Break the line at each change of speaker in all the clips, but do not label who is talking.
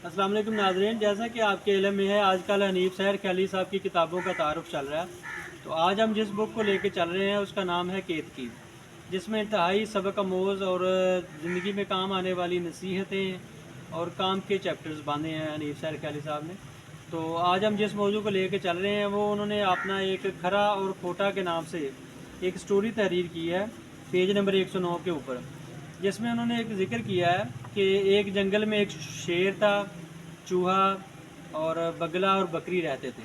अस्सलाम वालेकुम नाज़रीन, जैसा कि आपके इल्म में है आजकल हनीफ सहर खयाली साहब की किताबों का तारुफ चल रहा है। तो आज हम जिस बुक को लेके चल रहे हैं उसका नाम है केतकी, जिसमें इंतहाई सबक आमोज़ और ज़िंदगी में काम आने वाली नसीहतें और काम के चैप्टर्स बांधे हैं हनीफ सहर खयाली साहब ने। तो आज हम जिस मौजू को लेके चल रहे हैं वो उन्होंने अपना एक खरा और खोटा के नाम से एक स्टोरी तहरीर की है, पेज नंबर 109 के ऊपर, जिसमें उन्होंने एक ज़िक्र किया है कि एक जंगल में एक शेर था, चूहा और बगला और बकरी रहते थे।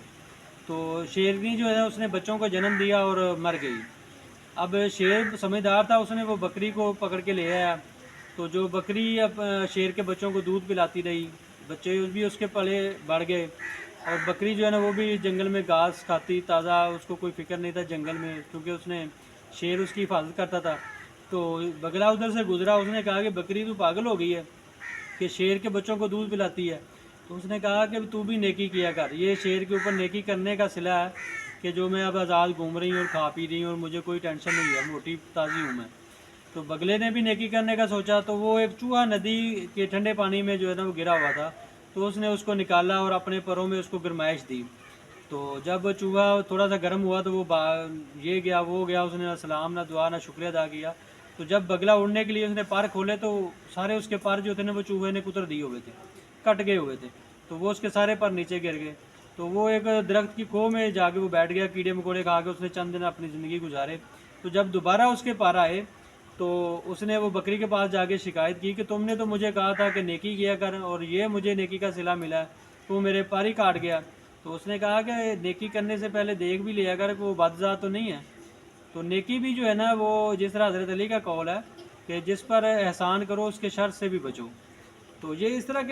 तो शेरनी जो है उसने बच्चों को जन्म दिया और मर गई। अब शेर समझदार था, उसने वो बकरी को पकड़ के ले आया। तो जो बकरी अब शेर के बच्चों को दूध पिलाती रही, बच्चे भी उसके पले बढ़ गए और बकरी जो है ना वो भी जंगल में घास खाती ताज़ा, उसको कोई फिक्र नहीं था जंगल में, क्योंकि उसने शेर उसकी हिफाजत करता था। तो बगला उधर से गुजरा, उसने कहा कि बकरी तो पागल हो गई है कि शेर के बच्चों को दूध पिलाती है। तो उसने कहा कि तू भी नेकी किया कर, ये शेर के ऊपर नेकी करने का सिला है कि जो मैं अब आज़ाद घूम रही हूँ और खा पी रही हूँ और मुझे कोई टेंशन नहीं है, मोटी ताज़ी हूँ मैं। तो बगले ने भी नेकी करने का सोचा, तो वो एक चूहा नदी के ठंडे पानी में जो है ना वो गिरा हुआ था। तो उसने उसको निकाला और अपने परों में उसको गरमाइश दी। तो जब चूहा थोड़ा सा गर्म हुआ तो वो ये गया वो गया, उसने ना सलाम ना दुआ ना शुक्रिया अदा किया। तो जब बगला उड़ने के लिए उसने पर खोले तो सारे उसके पर जो थे ना वो चूहे ने कुतर दिए हुए थे, कट गए हुए थे। तो वो उसके सारे पर नीचे गिर गए। तो वो एक दरख्त की खो में जाके वो बैठ गया, कीड़े मकोड़े खा के उसने चंद दिन अपनी ज़िंदगी गुजारे। तो जब दोबारा उसके पर आए तो उसने वो बकरी के पास जाके शिकायत की कि तुमने तो मुझे कहा था कि नेकी किया कर और ये मुझे नेकी का सिला मिला है, तो मेरे पर ही काट गया। तो उसने कहा कि नेकी करने से पहले देख भी लिया कर कि वो बदज़ात तो नहीं है। तो नेकी भी जो है ना वो जिस तरह हज़रत अली का कौल है कि जिस पर एहसान करो उसके शर से भी बचो। तो ये इस तरह के